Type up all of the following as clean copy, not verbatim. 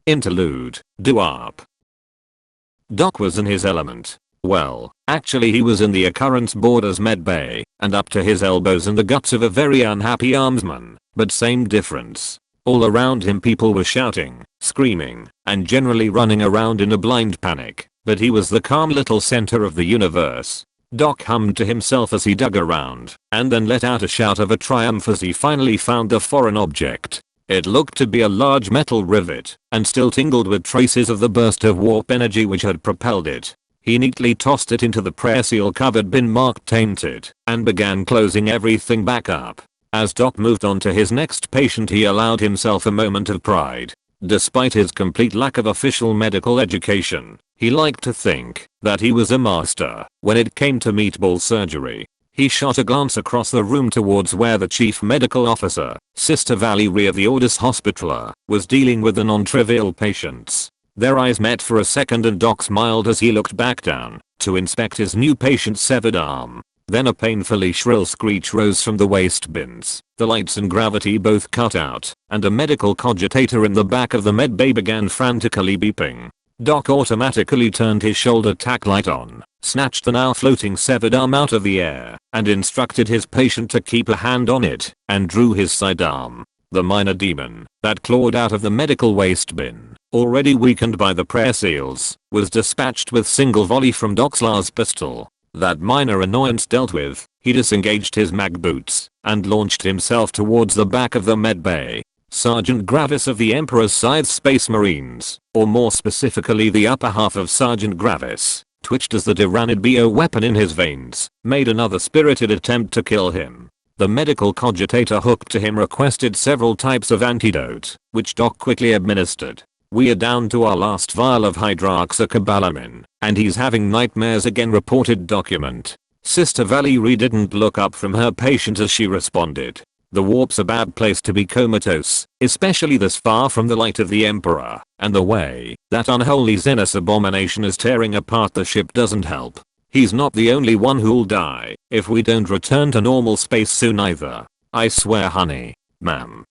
Interlude, doo-wop. Doc was in his element. Well, actually he was in the occurrence borders medbay, and up to his elbows in the guts of a very unhappy armsman, but same difference. All around him people were shouting, screaming, and generally running around in a blind panic, but he was the calm little center of the universe. Doc hummed to himself as he dug around, and then let out a shout of a triumph as he finally found the foreign object. It looked to be a large metal rivet, and still tingled with traces of the burst of warp energy which had propelled it. He neatly tossed it into the prayer seal covered bin marked tainted, and began closing everything back up. As Doc moved on to his next patient he allowed himself a moment of pride. Despite his complete lack of official medical education, he liked to think that he was a master when it came to meatball surgery. He shot a glance across the room towards where the chief medical officer, Sister Valerie of the Ordis Hospitaler, was dealing with the non-trivial patients. Their eyes met for a second and Doc smiled as he looked back down to inspect his new patient's severed arm. Then a painfully shrill screech rose from the waste bins. The lights and gravity both cut out, and a medical cogitator in the back of the medbay began frantically beeping. Doc automatically turned his shoulder tack light on, snatched the now floating severed arm out of the air, and instructed his patient to keep a hand on it, and drew his sidearm. The minor demon that clawed out of the medical waste bin, already weakened by the prayer seals, was dispatched with single volley from Doc's Lars pistol. That minor annoyance dealt with, he disengaged his mag boots and launched himself towards the back of the medbay. Sergeant Gravis of the Emperor's Scythe Space Marines, or more specifically the upper half of Sergeant Gravis, twitched as the Tyranid bio weapon in his veins made another spirited attempt to kill him. The medical cogitator hooked to him requested several types of antidote, which Doc quickly administered. "We're down to our last vial of hydroxycobalamin, and he's having nightmares again," reported document. Sister Valerie didn't look up from her patient as she responded. "The warp's a bad place to be comatose, especially this far from the light of the Emperor, and the way that unholy Xenos abomination is tearing apart the ship doesn't help. He's not the only one who'll die if we don't return to normal space soon either. I swear, honey." Ma'am,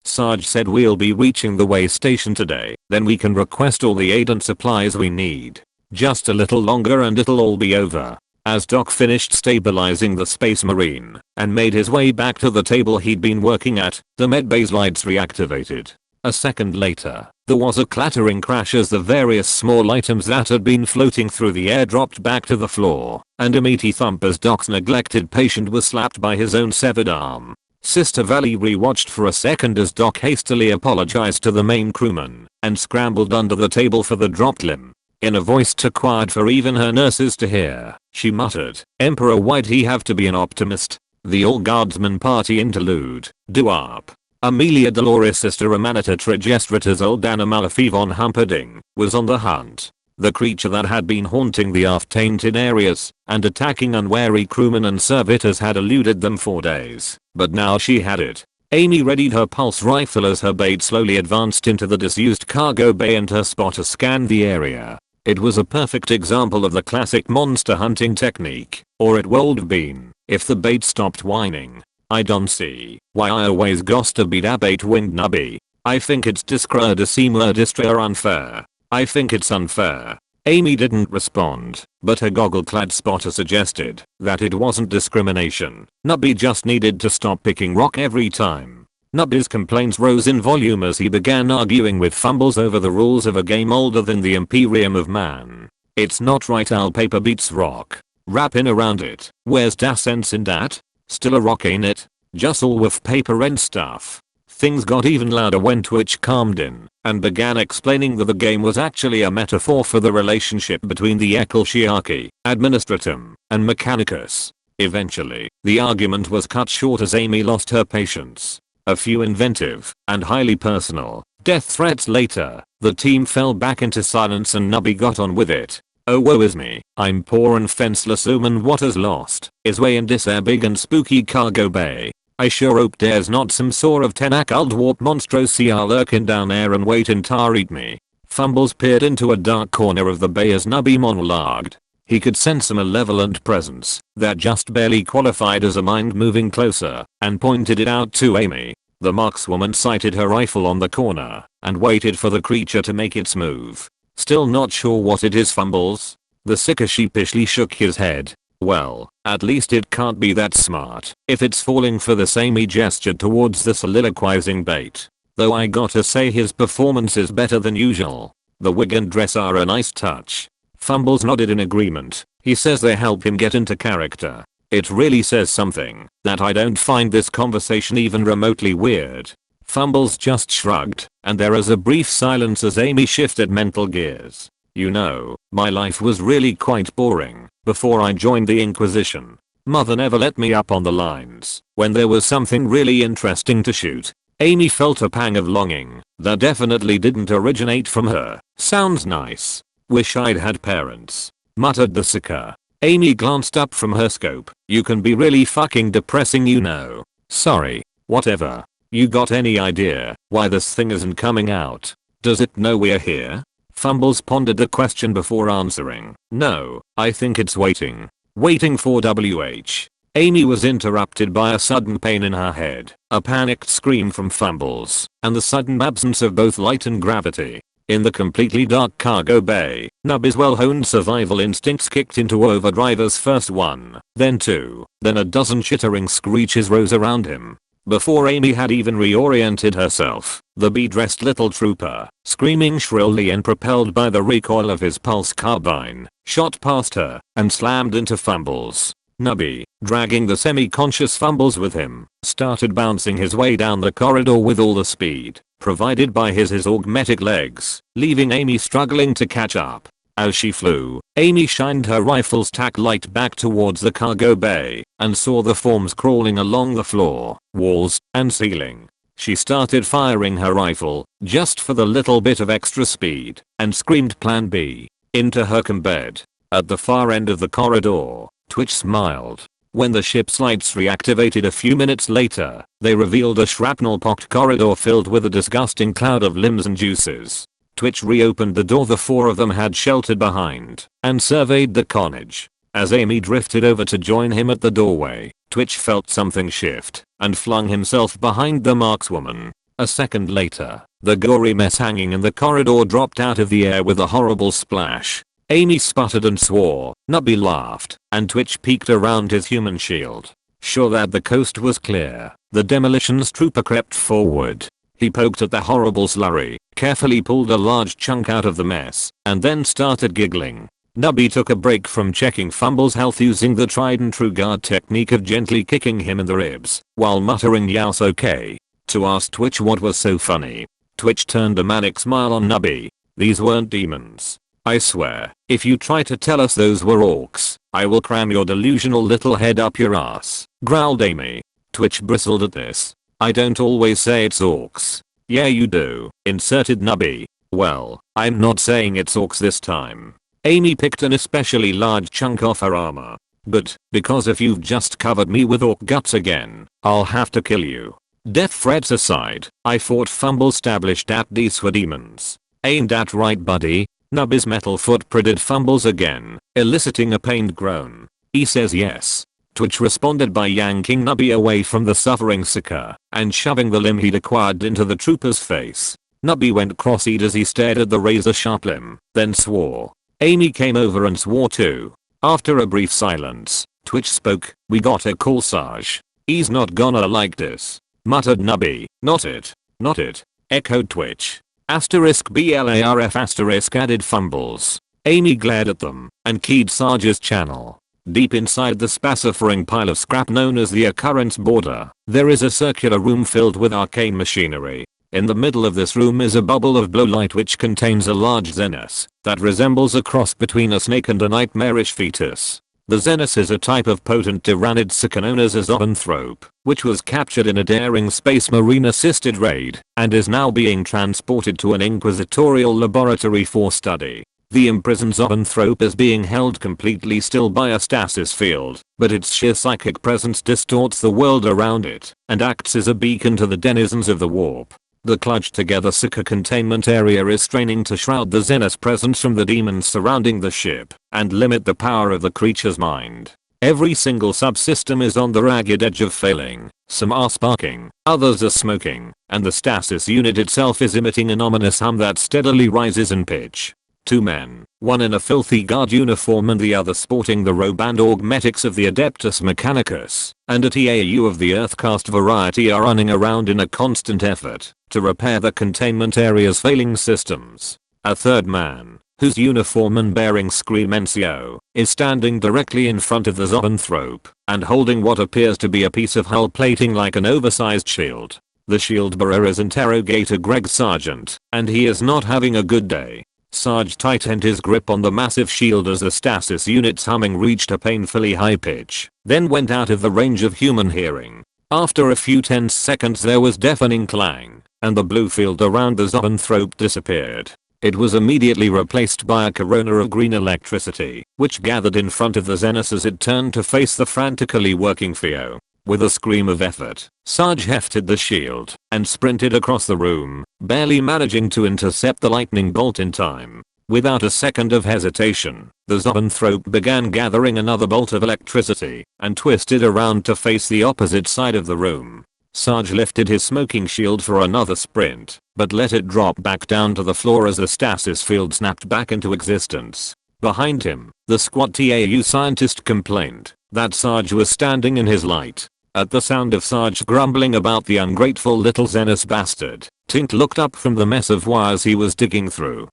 Sarge said we'll be reaching the way station today, then we can request all the aid and supplies we need. Just a little longer and it'll all be over. As Doc finished stabilizing the Space Marine and made his way back to the table he'd been working at, the medbay's lights reactivated. A second later, there was a clattering crash as the various small items that had been floating through the air dropped back to the floor, and a meaty thump as Doc's neglected patient was slapped by his own severed arm. Sister Valerie watched for a second as Doc hastily apologized to the main crewman and scrambled under the table for the dropped limb. In a voice too quiet for even her nurses to hear, she muttered, "Emperor, why'd he have to be an optimist?" The All Guardsmen Party Interlude, doo-wop. Amelia Dolores Sister Amanita Trigestratas Oldana Malafivon Humperdinck was on the hunt. The creature that had been haunting the aft-tainted areas and attacking unwary crewmen and servitors had eluded them for days, but now she had it. Amy readied her pulse rifle as her bait slowly advanced into the disused cargo bay and her spotter scanned the area. It was a perfect example of the classic monster hunting technique, or it would have been, if the bait stopped whining. "I don't see why I always gotta be that bait-winged nubby. I think it's discreditable or unfair. I think it's unfair." Amy didn't respond, but her goggle-clad spotter suggested that it wasn't discrimination. Nubby just needed to stop picking rock every time. Nubby's complaints rose in volume as he began arguing with Fumbles over the rules of a game older than the Imperium of Man. "It's not right, all paper beats rock. Wrapping around it. Where's da sense in that? Still a rock ain't it? Just all with paper and stuff." Things got even louder when Twitch calmed in and began explaining that the game was actually a metaphor for the relationship between the Ecclesiarchy, Administratum, and Mechanicus. Eventually, the argument was cut short as Amy lost her patience. A few inventive and highly personal death threats later, the team fell back into silence and Nubby got on with it. "Oh, woe is me, I'm poor and fenceless human what has lost his way in this air big and spooky cargo bay. I sure hope there's not some sort of tentacled warp monstrosity lurking down there and waiting to eat me." Fumbles peered into a dark corner of the bay as Nubby monologued. He could sense a malevolent presence that just barely qualified as a mind moving closer and pointed it out to Amy. The markswoman sighted her rifle on the corner and waited for the creature to make its move. Still not sure what it is, Fumbles? The Seeker sheepishly shook his head. Well, at least it can't be that smart if it's falling for this. Amy gestured towards the soliloquizing bait. Though I gotta say his performance is better than usual. The wig and dress are a nice touch. Fumbles nodded in agreement. He says they help him get into character. It really says something that I don't find this conversation even remotely weird. Fumbles just shrugged, and there is a brief silence as Amy shifted mental gears. You know, my life was really quite boring before I joined the Inquisition. Mother never let me up on the lines when there was something really interesting to shoot. Amy felt a pang of longing that definitely didn't originate from her. Sounds nice. Wish I'd had parents, muttered the Seeker. Amy glanced up from her scope. You can be really fucking depressing, you know. Sorry, whatever. You got any idea why this thing isn't coming out? Does it know we're here? Fumbles pondered the question before answering. No, I think it's waiting. Waiting for WH. Amy was interrupted by a sudden pain in her head, a panicked scream from Fumbles, and the sudden absence of both light and gravity. In the completely dark cargo bay, Nubby's well-honed survival instincts kicked into overdrive as first one, then two, then a dozen chittering screeches rose around him. Before Amy had even reoriented herself, the bee-dressed little trooper, screaming shrilly and propelled by the recoil of his pulse carbine, shot past her and slammed into Fumbles. Nubby, dragging the semi-conscious Fumbles with him, started bouncing his way down the corridor with all the speed provided by his augmetic legs, leaving Amy struggling to catch up. As she flew, Amy shined her rifle's tack light back towards the cargo bay and saw the forms crawling along the floor, walls, and ceiling. She started firing her rifle, just for the little bit of extra speed, and screamed Plan B into her bed. At the far end of the corridor, Twitch smiled. When the ship's lights reactivated a few minutes later, they revealed a shrapnel-pocked corridor filled with a disgusting cloud of limbs and juices. Twitch reopened the door the four of them had sheltered behind, and surveyed the carnage. As Amy drifted over to join him at the doorway, Twitch felt something shift, and flung himself behind the markswoman. A second later, the gory mess hanging in the corridor dropped out of the air with a horrible splash. Amy sputtered and swore, Nubby laughed, and Twitch peeked around his human shield. Sure that the coast was clear, the demolitions trooper crept forward. He poked at the horrible slurry, carefully pulled a large chunk out of the mess, and then started giggling. Nubby took a break from checking Fumbles' health using the tried and true guard technique of gently kicking him in the ribs, while muttering "Youse okay," to ask Twitch what was so funny. Twitch turned a manic smile on Nubby. These weren't demons. I swear, if you try to tell us those were orcs, I will cram your delusional little head up your ass, growled Amy. Twitch bristled at this. I don't always say it's orcs. Yeah you do, inserted Nubby. Well, I'm not saying it's orcs this time. Amy picked an especially large chunk off her armor. But, because if you've just covered me with orc guts again, I'll have to kill you. Death threats aside, I fought Fumble established that these were demons. Ain't that right, buddy? Nubby's metal foot prodded Fumbles again, eliciting a pained groan. He says yes. Twitch responded by yanking Nubby away from the suffering Seeker and shoving the limb he'd acquired into the trooper's face. Nubby went cross-eyed as he stared at the razor-sharp limb, then swore. Amy came over and swore too. After a brief silence, Twitch spoke. We got a call, Sarge. He's not gonna like this, muttered Nubby. Not it. Not it, echoed Twitch. *BLARF added Fumbles. Amy glared at them and keyed Sarge's channel. Deep inside the spacifering pile of scrap known as the occurrence border, there is a circular room filled with arcane machinery. In the middle of this room is a bubble of blue light which contains a large Xenos that resembles a cross between a snake and a nightmarish fetus. The Xenos is a type of potent tyrannid Seeker known as a zoanthrope, which was captured in a daring space marine assisted raid and is now being transported to an inquisitorial laboratory for study. The imprisoned zoanthrope is being held completely still by a stasis field, but its sheer psychic presence distorts the world around it and acts as a beacon to the denizens of the warp. The clutched together Seeker containment area is straining to shroud the Xenos presence from the demons surrounding the ship and limit the power of the creature's mind. Every single subsystem is on the ragged edge of failing. Some are sparking, others are smoking, and the stasis unit itself is emitting an ominous hum that steadily rises in pitch. Two men, one in a filthy guard uniform and the other sporting the robe and augmetics of the Adeptus Mechanicus, and a TAU of the Earthcast variety are running around in a constant effort to repair the containment area's failing systems. A third man, whose uniform and bearing scream NCO, is standing directly in front of the zoanthrope and holding what appears to be a piece of hull plating like an oversized shield. The shield bearer is Interrogator Greg Sargent, and he is not having a good day. Sarge tightened his grip on the massive shield as the stasis unit's humming reached a painfully high pitch, then went out of the range of human hearing. After a few tense seconds there was deafening clang, and the blue field around the zoanthrope disappeared. It was immediately replaced by a corona of green electricity, which gathered in front of the Xenos as it turned to face the frantically working Theo. With a scream of effort, Sarge hefted the shield and sprinted across the room, barely managing to intercept the lightning bolt in time. Without a second of hesitation, the zoanthrope began gathering another bolt of electricity and twisted around to face the opposite side of the room. Sarge lifted his smoking shield for another sprint, but let it drop back down to the floor as the stasis field snapped back into existence. Behind him, the squat TAU scientist complained that Sarge was standing in his light. At the sound of Sarge grumbling about the ungrateful little Xenos bastard, Tink looked up from the mess of wires he was digging through.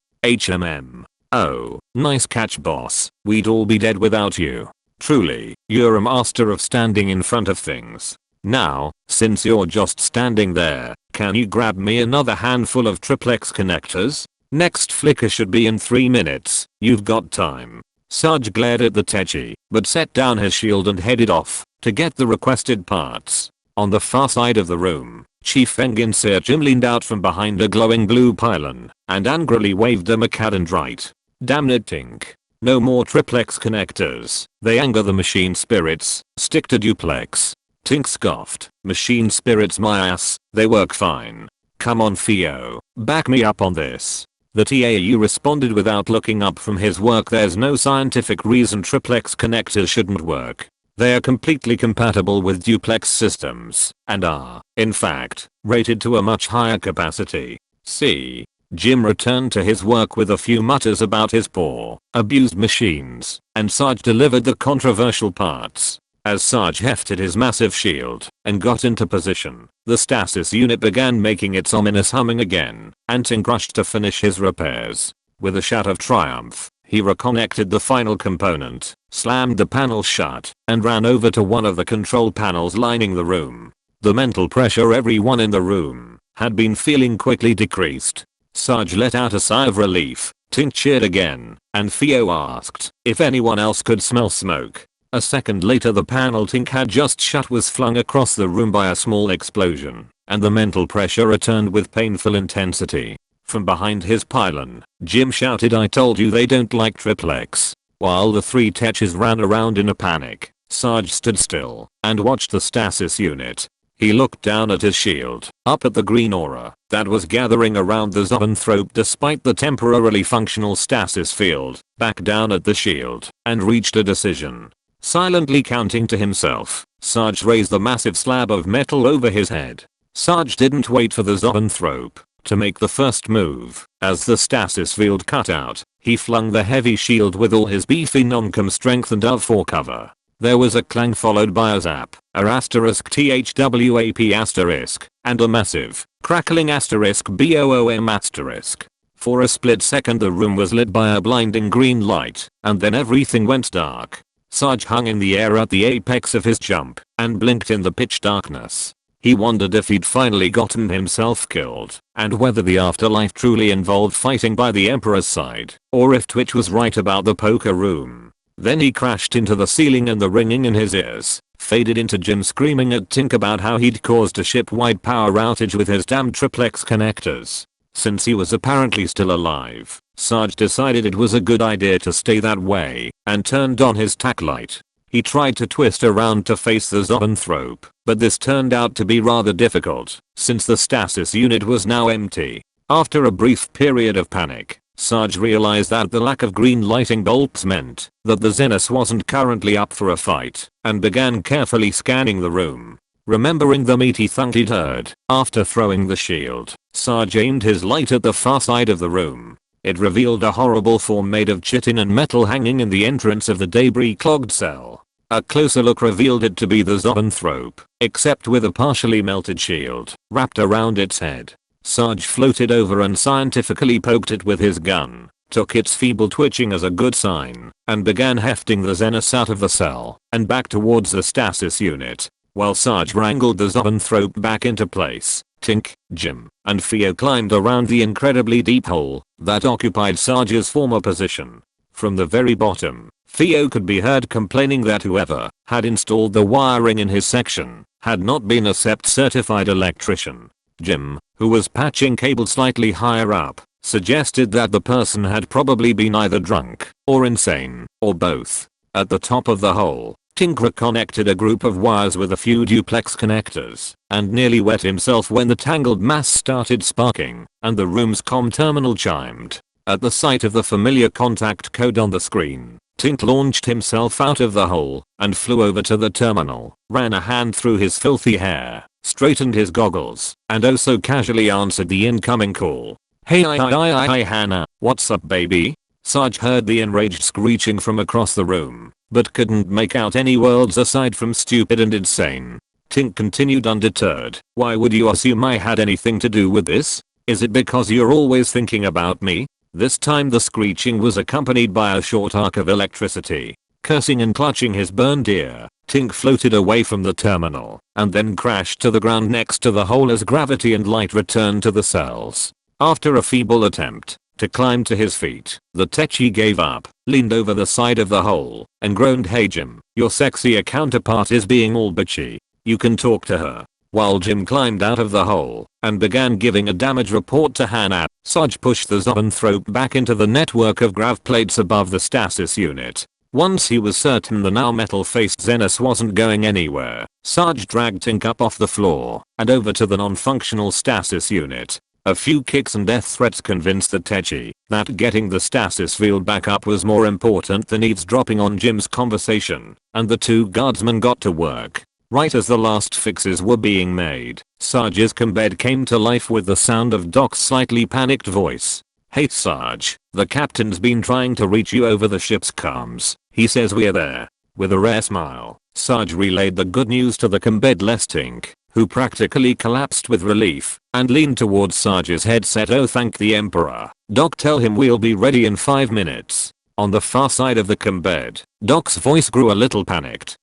Oh, nice catch boss, we'd all be dead without you. Truly, you're a master of standing in front of things. Now, since you're just standing there, can you grab me another handful of triplex connectors? Next flicker should be in 3 minutes, you've got time. Sarge glared at the techie, but set down his shield and headed off to get the requested parts. On the far side of the room, Chief Engineer Jim leaned out from behind a glowing blue pylon and angrily waved a macadendrite. Damn it, Tink. No more triplex connectors. They anger the machine spirits. Stick to duplex. Tink scoffed. Machine spirits my ass. They work fine. Come on Theo. Back me up on this. The TAU responded without looking up from his work. There's no scientific reason triplex connectors shouldn't work. They are completely compatible with duplex systems and are, in fact, rated to a much higher capacity. See? Jim returned to his work with a few mutters about his poor, abused machines, and Sarge delivered the controversial parts. As Sarge hefted his massive shield and got into position, the stasis unit began making its ominous humming again, and Tink rushed to finish his repairs. With a shout of triumph, he reconnected the final component, slammed the panel shut, and ran over to one of the control panels lining the room. The mental pressure everyone in the room had been feeling quickly decreased. Sarge let out a sigh of relief, Tink cheered again, and Theo asked if anyone else could smell smoke. A second later the panel Tink had just shut was flung across the room by a small explosion, and the mental pressure returned with painful intensity. From behind his pylon, Jim shouted, I told you they don't like triplex. While the three techies ran around in a panic, Sarge stood still and watched the stasis unit. He looked down at his shield, up at the green aura that was gathering around the zoanthrope despite the temporarily functional stasis field, back down at the shield, and reached a decision. Silently counting to himself, Sarge raised the massive slab of metal over his head. Sarge didn't wait for the zoanthrope to make the first move. As the stasis field cut out, he flung the heavy shield with all his beefy non-com strength and dove for cover. There was a clang followed by a zap, a asterisk THWAP asterisk, and a massive, crackling asterisk BOOM asterisk. For a split second the room was lit by a blinding green light, and then everything went dark. Sarge hung in the air at the apex of his jump, and blinked in the pitch darkness. He wondered if he'd finally gotten himself killed, and whether the afterlife truly involved fighting by the Emperor's side, or if Twitch was right about the poker room. Then he crashed into the ceiling and the ringing in his ears faded into Jim screaming at Tink about how he'd caused a ship-wide power outage with his damn triplex connectors. Since he was apparently still alive, Sarge decided it was a good idea to stay that way, and turned on his tack light. He tried to twist around to face the zoanthrope, but this turned out to be rather difficult, since the stasis unit was now empty. After a brief period of panic, Sarge realized that the lack of green lighting bulbs meant that the Zenith wasn't currently up for a fight and began carefully scanning the room. Remembering the meaty thunk he'd heard after throwing the shield, Sarge aimed his light at the far side of the room. It revealed a horrible form made of chitin and metal hanging in the entrance of the debris-clogged cell. A closer look revealed it to be the zoanthrope, except with a partially melted shield wrapped around its head. Sarge floated over and scientifically poked it with his gun, took its feeble twitching as a good sign, and began hefting the Zenith out of the cell and back towards the stasis unit. While Sarge wrangled the zoanthrope back into place, Tink, Jim, and Theo climbed around the incredibly deep hole that occupied Sarge's former position. From the very bottom, Theo could be heard complaining that whoever had installed the wiring in his section had not been a SEPT certified electrician. Jim, who was patching cables slightly higher up, suggested that the person had probably been either drunk or insane, or both. At the top of the hole, Tink connected a group of wires with a few duplex connectors and nearly wet himself when the tangled mass started sparking and the room's comm terminal chimed. At the sight of the familiar contact code on the screen, Tink launched himself out of the hole and flew over to the terminal, ran a hand through his filthy hair, straightened his goggles, and also casually answered the incoming call. "Hey hi Hannah, what's up baby?" Sarge heard the enraged screeching from across the room, but couldn't make out any words aside from stupid and insane. Tink continued undeterred. "Why would you assume I had anything to do with this? Is it because you're always thinking about me?" This time the screeching was accompanied by a short arc of electricity. Cursing and clutching his burned ear, Tink floated away from the terminal and then crashed to the ground next to the hole as gravity and light returned to the cells. After a feeble attempt to climb to his feet, the techie gave up, leaned over the side of the hole, and groaned, "Hey Jim, your sexier counterpart is being all bitchy. You can talk to her." While Jim climbed out of the hole and began giving a damage report to Hannah, Sarge pushed the zoanthrope back into the network of grav plates above the stasis unit. Once he was certain the now metal-faced Zenith wasn't going anywhere, Sarge dragged Tink up off the floor and over to the non-functional stasis unit. A few kicks and death threats convinced the techie that getting the stasis field back up was more important than eavesdropping on Jim's conversation, and the two guardsmen got to work. Right as the last fixes were being made, Sarge's combed came to life with the sound of Doc's slightly panicked voice. "Hey Sarge, the captain's been trying to reach you over the ship's comms. He says we're there." With a rare smile, Sarge relayed the good news to the combed-less Tink, who practically collapsed with relief and leaned towards Sarge's headset. "Oh thank the Emperor. Doc, tell him we'll be ready in 5 minutes. On the far side of the combed, Doc's voice grew a little panicked.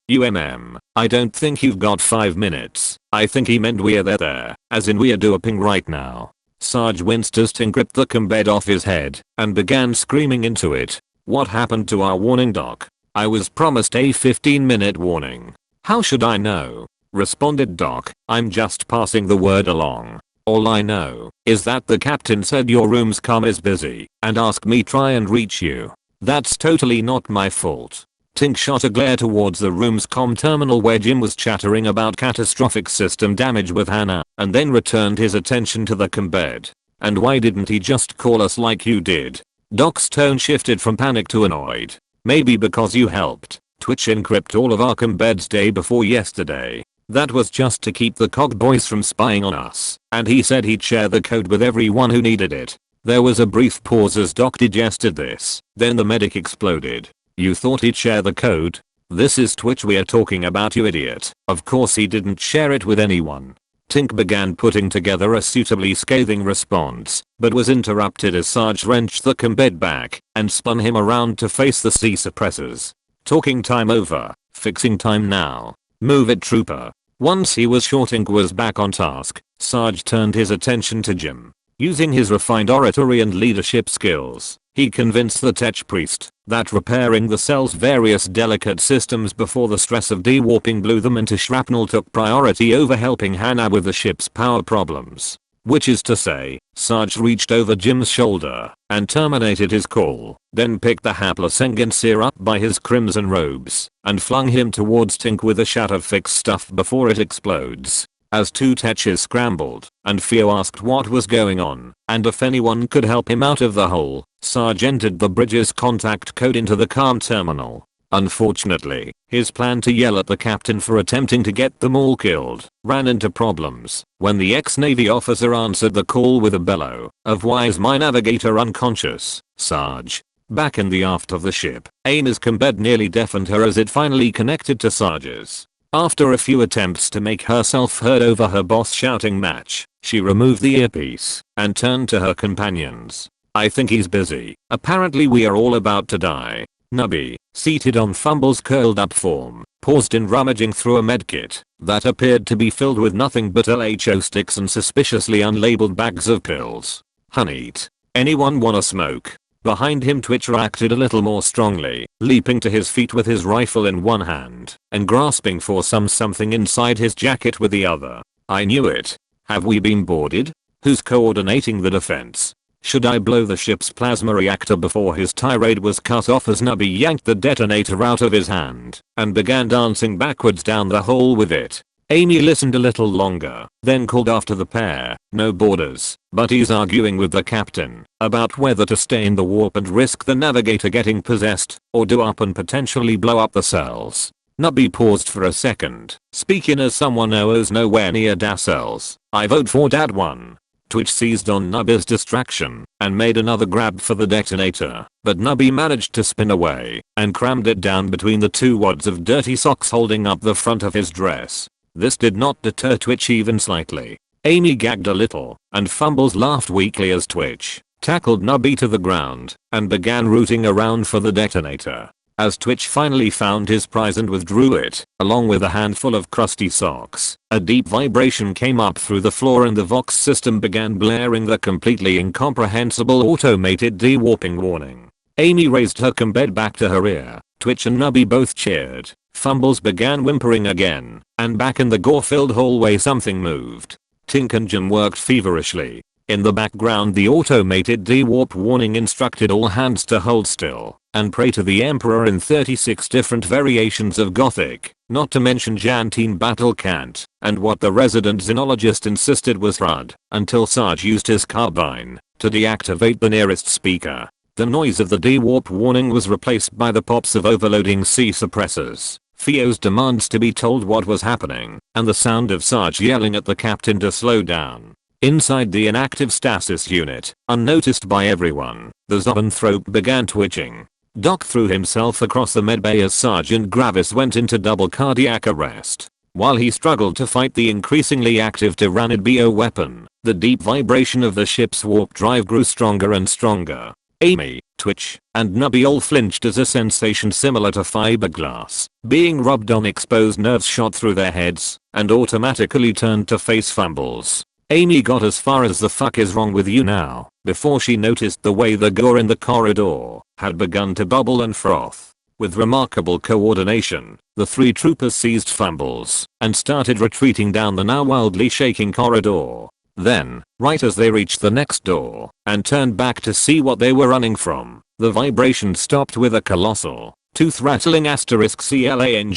I don't think you've got 5 minutes. I think he meant we're there, as in we're doing right now." Sarge winced as Tink ripped the combed off his head and began screaming into it. "What happened to our warning, Doc? I was promised a 15-minute warning." "How should I know?" responded Doc. "I'm just passing the word along. All I know is that the captain said your room's comm is busy and asked me try and reach you. That's totally not my fault." Tink shot a glare towards the room's comm terminal where Jim was chattering about catastrophic system damage with Hannah, and then returned his attention to the combed. "And why didn't he just call us like you did?" Doc's tone shifted from panic to annoyed. "Maybe because you helped Twitch encrypt all of our combeds day before yesterday. That was just to keep the cog boys from spying on us, and he said he'd share the code with everyone who needed it." There was a brief pause as Doc digested this, then the medic exploded. "You thought he'd share the code? This is Twitch we're talking about, you idiot. Of course he didn't share it with anyone." Tink began putting together a suitably scathing response, but was interrupted as Sarge wrenched the combed back and spun him around to face the C suppressors. "Talking time over. Fixing time now. Move it, trooper." Once he was sure Tink was back on task, Sarge turned his attention to Jim. Using his refined oratory and leadership skills, he convinced the tech priest that repairing the cell's various delicate systems before the stress of dewarping blew them into shrapnel took priority over helping Hannah with the ship's power problems. Which is to say, Sarge reached over Jim's shoulder and terminated his call, then picked the hapless Engenseer up by his crimson robes and flung him towards Tink with a shout of "fix stuff before it explodes." As two Tetches scrambled, and Theo asked what was going on, and if anyone could help him out of the hole, Sarge entered the bridge's contact code into the CARM terminal. Unfortunately, his plan to yell at the captain for attempting to get them all killed ran into problems when the ex-Navy officer answered the call with a bellow of "Why is my navigator unconscious, Sarge?" Back in the aft of the ship, Amy's combed nearly deafened her as it finally connected to Sarge's. After a few attempts to make herself heard over her boss shouting match, she removed the earpiece and turned to her companions. "I think he's busy. Apparently we are all about to die." Nubby, seated on Fumble's curled up form, paused in rummaging through a medkit that appeared to be filled with nothing but LHO sticks and suspiciously unlabeled bags of pills. "Honeet. Anyone wanna smoke?" Behind him Twitch reacted a little more strongly, leaping to his feet with his rifle in one hand and grasping for something inside his jacket with the other. "I knew it. Have we been boarded? Who's coordinating the defense? Should I blow the ship's plasma reactor?" Before his tirade was cut off as Nubby yanked the detonator out of his hand and began dancing backwards down the hole with it. Amy listened a little longer, then called after the pair, "No borders, but he's arguing with the captain about whether to stay in the warp and risk the navigator getting possessed, or do up and potentially blow up the cells." Nubby paused for a second, speaking as someone who's nowhere near da cells. "I vote for Dad 1. Twitch seized on Nubby's distraction and made another grab for the detonator, but Nubby managed to spin away and crammed it down between the two wads of dirty socks holding up the front of his dress. This did not deter Twitch even slightly. Amy gagged a little, and Fumbles laughed weakly as Twitch tackled Nubby to the ground and began rooting around for the detonator. As Twitch finally found his prize and withdrew it, along with a handful of crusty socks, a deep vibration came up through the floor and the Vox system began blaring the completely incomprehensible automated de-warping warning. Amy raised her combed back to her ear. Twitch and Nubby both cheered. Fumbles began whimpering again, and back in the gore-filled hallway something moved. Tink and Jim worked feverishly. In the background the automated de-warp warning instructed all hands to hold still and pray to the Emperor in 36 different variations of Gothic, not to mention Jantine battle cant, and what the resident xenologist insisted was RUD, until Sarge used his carbine to deactivate the nearest speaker. The noise of the de-warp warning was replaced by the pops of overloading C suppressors, Theo's demands to be told what was happening, and the sound of Sarge yelling at the captain to slow down. Inside the inactive stasis unit, unnoticed by everyone, the zoanthrope began twitching. Doc threw himself across the medbay as Sergeant Gravis went into double cardiac arrest. While he struggled to fight the increasingly active Tyrannid BO weapon, the deep vibration of the ship's warp drive grew stronger and stronger. Amy, Twitch, and Nubby all flinched as a sensation similar to fiberglass being rubbed on exposed nerves shot through their heads and automatically turned to face Fumbles. Amy got as far as "the fuck is wrong with you now" before she noticed the way the gore in the corridor had begun to bubble and froth. With remarkable coordination, the three troopers seized Fumbles and started retreating down the now wildly shaking corridor. Then, right as they reached the next door and turned back to see what they were running from, the vibration stopped with a colossal, tooth-rattling *clang*.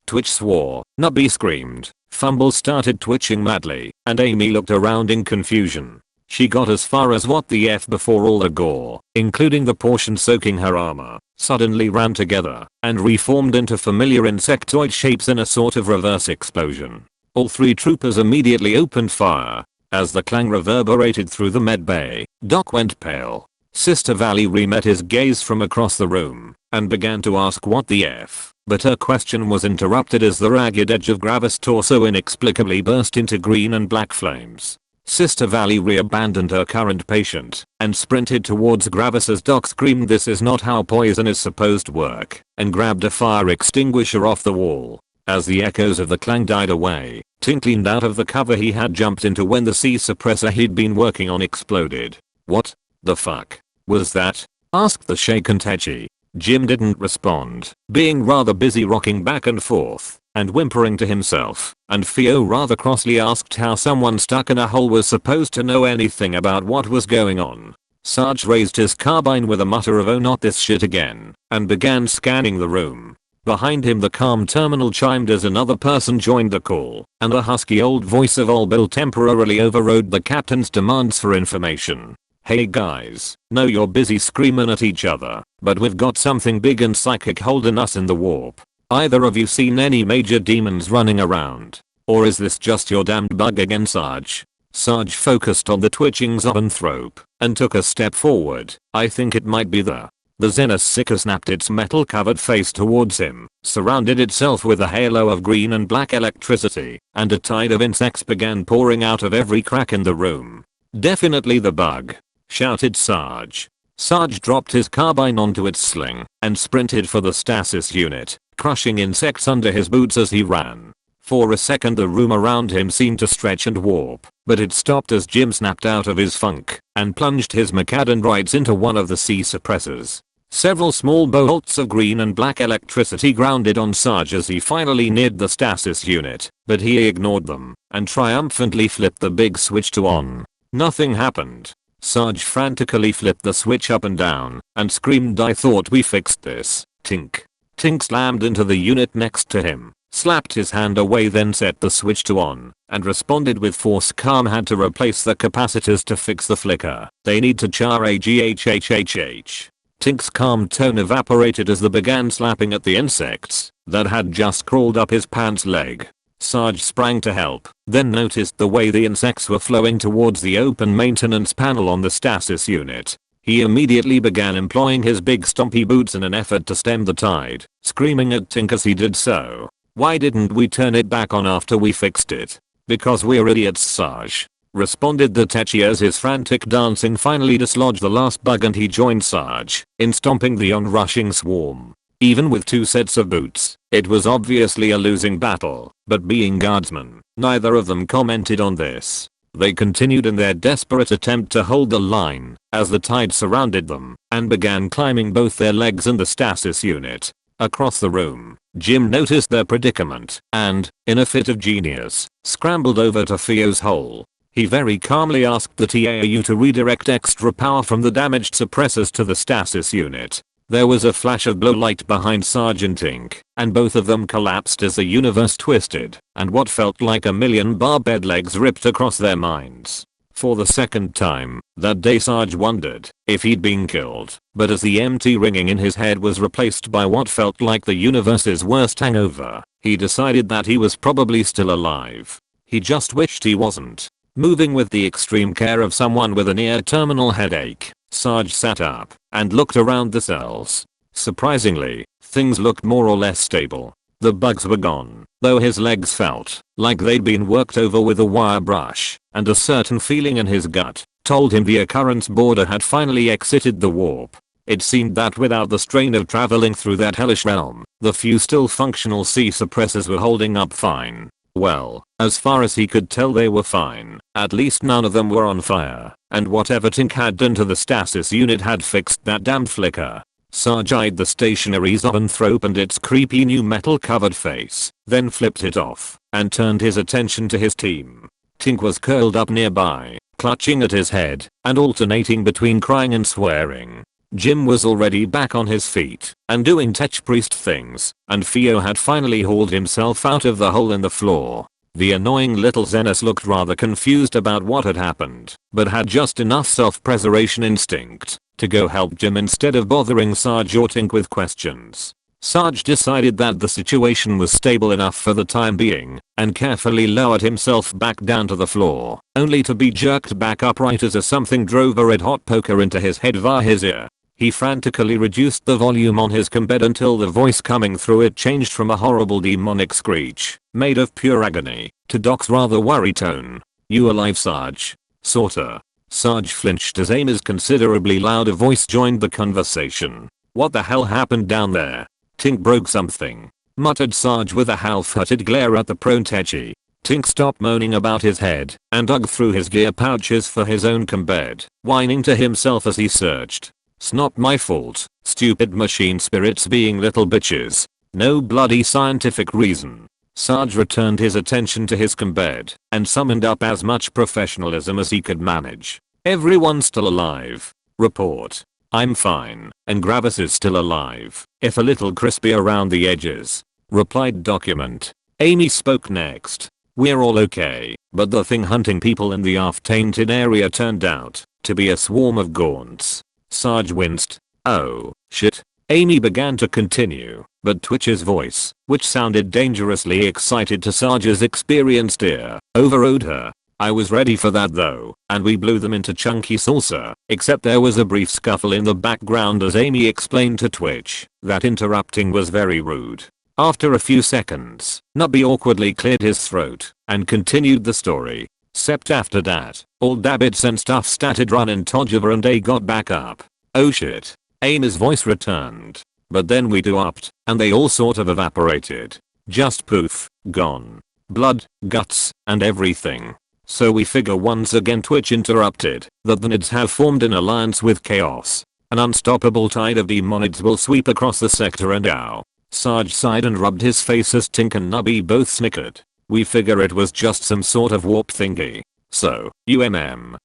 Twitch swore, Nubby screamed, Fumbles started twitching madly, and Amy looked around in confusion. She got as far as "what the F" before all the gore, including the portion soaking her armor, suddenly ran together and reformed into familiar insectoid shapes in a sort of reverse explosion. All three troopers immediately opened fire. As the clang reverberated through the medbay, Doc went pale. Sister Valerie met his gaze from across the room and began to ask "what the F?" but her question was interrupted as the ragged edge of Gravis' torso inexplicably burst into green and black flames. Sister Valerie abandoned her current patient and sprinted towards Gravis as Doc screamed "this is not how poison is supposed to work" and grabbed a fire extinguisher off the wall. As the echoes of the clang died away, Tink leaned out of the cover he had jumped into when the C suppressor he'd been working on exploded. "What the fuck was that?" asked the shaken Techi. Jim didn't respond, being rather busy rocking back and forth and whimpering to himself, and Theo rather crossly asked how someone stuck in a hole was supposed to know anything about what was going on. Sarge raised his carbine with a mutter of "oh not this shit again," and began scanning the room. Behind him the calm terminal chimed as another person joined the call, and the husky old voice of Old Bill temporarily overrode the captain's demands for information. "Hey guys, know you're busy screaming at each other, but we've got something big and psychic holding us in the warp. Either of you seen any major demons running around? Or is this just your damned bug again, Sarge?" Sarge focused on the twitching zoanthrope and took a step forward. "I think it might be the Xenos Seeker snapped its metal-covered face towards him, surrounded itself with a halo of green and black electricity, and a tide of insects began pouring out of every crack in the room. "Definitely the bug," shouted Sarge. Sarge dropped his carbine onto its sling and sprinted for the stasis unit, crushing insects under his boots as he ran. For a second the room around him seemed to stretch and warp, but it stopped as Jim snapped out of his funk and plunged his macadandrites into one of the C suppressors. Several small bolts of green and black electricity grounded on Sarge as he finally neared the stasis unit, but he ignored them and triumphantly flipped the big switch to on. Nothing happened. Sarge frantically flipped the switch up and down and screamed, "I thought we fixed this." Tink. Tink slammed into the unit next to him, slapped his hand away, then set the switch to on and responded with force. "Calm had to replace the capacitors to fix the flicker. They need to char AGHHHH." Tink's calm tone evaporated as they began slapping at the insects that had just crawled up his pants leg. Sarge sprang to help, then noticed the way the insects were flowing towards the open maintenance panel on the stasis unit. He immediately began employing his big stompy boots in an effort to stem the tide, screaming at Tink as he did so. "Why didn't we turn it back on after we fixed it?" "Because we're idiots, Sarge," responded the Techie as his frantic dancing finally dislodged the last bug, and he joined Sarge in stomping the onrushing swarm. Even with two sets of boots, it was obviously a losing battle, but being guardsmen, neither of them commented on this. They continued in their desperate attempt to hold the line as the tide surrounded them and began climbing both their legs and the stasis unit. Across the room, Jim noticed their predicament and, in a fit of genius, scrambled over to Theo's hole. He very calmly asked the TAU to redirect extra power from the damaged suppressors to the stasis unit. There was a flash of blue light behind Sergeant Tink, and both of them collapsed as the universe twisted, and what felt like a million barbed legs ripped across their minds. For the second time that day Sarge wondered if he'd been killed, but as the empty ringing in his head was replaced by what felt like the universe's worst hangover, he decided that he was probably still alive. He just wished he wasn't. Moving with the extreme care of someone with a near-terminal headache, Sarge sat up and looked around the cells. Surprisingly, things looked more or less stable. The bugs were gone, though his legs felt like they'd been worked over with a wire brush, and a certain feeling in his gut told him the occurrence border had finally exited the warp. It seemed that without the strain of traveling through that hellish realm, the few still functional C suppressors were holding up fine. Well, as far as he could tell they were fine. At least none of them were on fire, and whatever Tink had done to the stasis unit had fixed that damned flicker. Sarge eyed the stationary zoanthrope and its creepy new metal covered face, then flipped it off and turned his attention to his team. Tink was curled up nearby, clutching at his head and alternating between crying and swearing. Jim was already back on his feet and doing tech priest things, and Theo had finally hauled himself out of the hole in the floor. The annoying little Xenos looked rather confused about what had happened, but had just enough self-preservation instinct to go help Jim instead of bothering Sarge or Tink with questions. Sarge decided that the situation was stable enough for the time being and carefully lowered himself back down to the floor, only to be jerked back upright as something drove a red-hot poker into his head via his ear. He frantically reduced the volume on his combed until the voice coming through it changed from a horrible demonic screech, made of pure agony, to Doc's rather worried tone. "You alive, Sarge?" "Sorta." Sarge flinched as Amy's considerably louder voice joined the conversation. "What the hell happened down there?" "Tink broke something," muttered Sarge with a half-hearted glare at the prone Techie. Tink stopped moaning about his head and dug through his gear pouches for his own combed, whining to himself as he searched. "It's not my fault, stupid machine spirits being little bitches. No bloody scientific reason." Sarge returned his attention to his combed and summoned up as much professionalism as he could manage. "Everyone's still alive. Report." I'm fine, and Gravis is still alive, if a little crispy around the edges," replied Document. Amy spoke next. "We're all okay, but the thing hunting people in the aft-tainted area turned out to be a swarm of gaunts." Sarge winced. "Oh, shit." Amy began to continue, but Twitch's voice, which sounded dangerously excited to Sarge's experienced ear, overrode her. "I was ready for that though, and we blew them into chunky salsa, except there was a brief scuffle in the background as Amy explained to Twitch that interrupting was very rude. After a few seconds, Nubby awkwardly cleared his throat and continued the story. "Cept after that, all dabbits and stuff started running Tojava and they got back up." "Oh shit." Amy's voice returned. "But then we do-upped, and they all sort of evaporated. Just poof, gone. Blood, guts, and everything. So we figure once again," Twitch interrupted, "that the Nids have formed an alliance with Chaos. An unstoppable tide of demonids will sweep across the sector and ow." Sarge sighed and rubbed his face as Tink and Nubby both snickered. "We figure it was just some sort of warp thingy. So,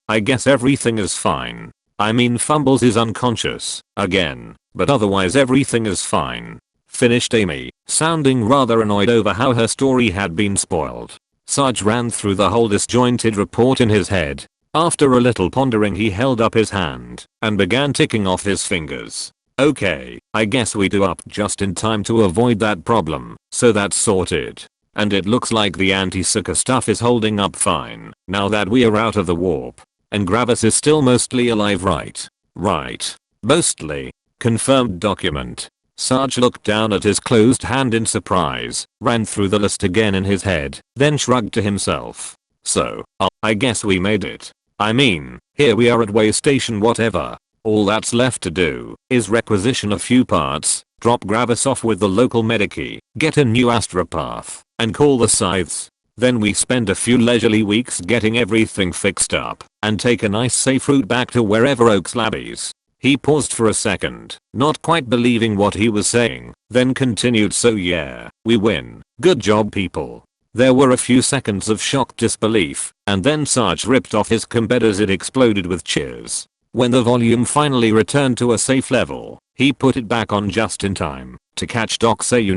I guess everything is fine. I mean Fumbles is unconscious, again, but otherwise everything is fine," finished Amy, sounding rather annoyed over how her story had been spoiled. Sarge ran through the whole disjointed report in his head. After a little pondering he held up his hand and began ticking off his fingers. "Okay, I guess we do up just in time to avoid that problem, so that's sorted. And it looks like the anti-sucker stuff is holding up fine now that we are out of the warp. And Gravis is still mostly alive, right?" "Right. Mostly," confirmed Document. Sarge looked down at his closed hand in surprise, ran through the list again in his head, then shrugged to himself. "So, I guess we made it. I mean, here we are at way station whatever. All that's left to do is requisition a few parts, drop Gravis off with the local medici, get a new astropath, and call the scythes. Then we spend a few leisurely weeks getting everything fixed up, and take a nice safe route back to wherever Oak's lab is." He paused for a second, not quite believing what he was saying, then continued, "So yeah, we win. Good job people." There were a few seconds of shocked disbelief, and then Sarge ripped off his comped as it exploded with cheers. When the volume finally returned to a safe level, he put it back on just in time to catch Doc say,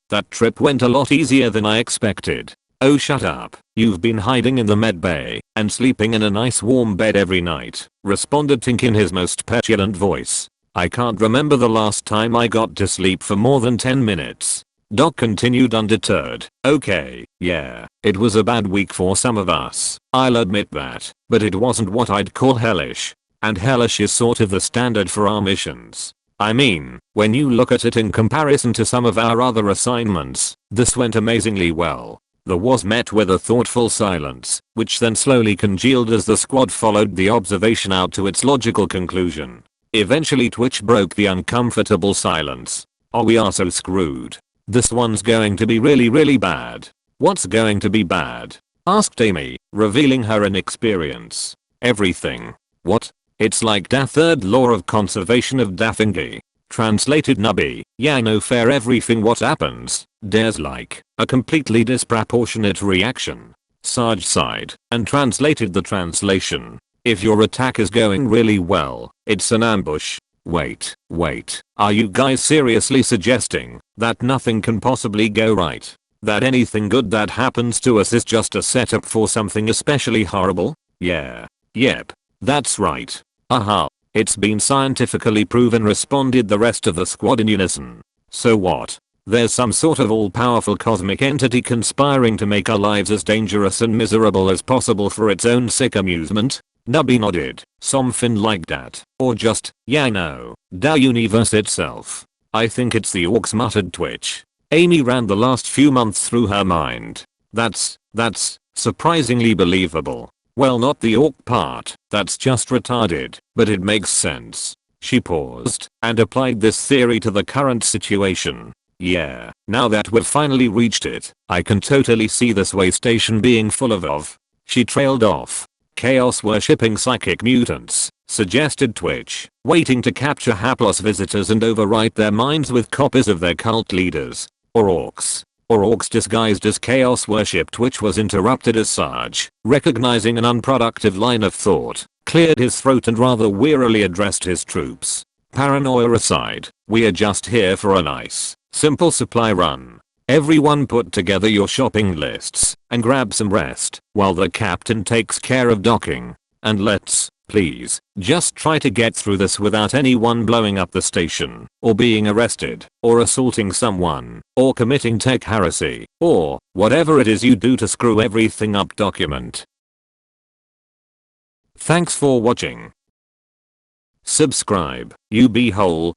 "That trip went a lot easier than I expected." "Oh shut up, you've been hiding in the med bay and sleeping in a nice warm bed every night," responded Tink in his most petulant voice. "I can't remember the last time I got to sleep for more than 10 minutes. Doc continued undeterred. "Okay, yeah, it was a bad week for some of us, I'll admit that, but it wasn't what I'd call hellish. And hellish is sort of the standard for our missions. I mean, when you look at it in comparison to some of our other assignments, this went amazingly well." The was met with a thoughtful silence, which then slowly congealed as the squad followed the observation out to its logical conclusion. Eventually Twitch broke the uncomfortable silence. "Oh, we are so screwed. This one's going to be really bad." "What's going to be bad?" asked Amy, revealing her inexperience. "Everything." "What?" "It's like da third law of conservation of Daffingy," translated Nubby. "Yeah, no fair everything what happens. There's like a completely disproportionate reaction." Sarge sighed and translated the translation. "If your attack is going really well, it's an ambush." Wait, are you guys seriously suggesting that nothing can possibly go right? That anything good that happens to us is just a setup for something especially horrible? Yeah. Yep. That's right. Aha. It's been scientifically proven, responded the rest of the squad in unison. "So what? There's some sort of all-powerful cosmic entity conspiring to make our lives as dangerous and miserable as possible for its own sick amusement?" Nubby nodded. "Something like that. Or just, yeah, no, the universe itself." "I think it's the orcs," muttered Twitch. Amy ran the last few months through her mind. That's surprisingly believable. Well, not the orc part, that's just retarded, but it makes sense." She paused and applied this theory to the current situation. "Yeah, now that we've finally reached it, I can totally see this way station being full of." She trailed off. "Chaos worshipping psychic mutants," suggested Twitch, "waiting to capture hapless visitors and overwrite their minds with copies of their cult leaders. Or orcs." or orcs disguised as chaos worshipped, which was interrupted as Sarge, recognizing an unproductive line of thought, cleared his throat and rather wearily addressed his troops. Paranoia aside, we are just here for a nice, simple supply run. Everyone put together your shopping lists and grab some rest while the captain takes care of docking. And let's, please, just try to get through this without anyone blowing up the station, or being arrested, or assaulting someone, or committing tech heresy, or whatever it is you do to screw everything up. Document. Thanks for watching. Subscribe, you be whole.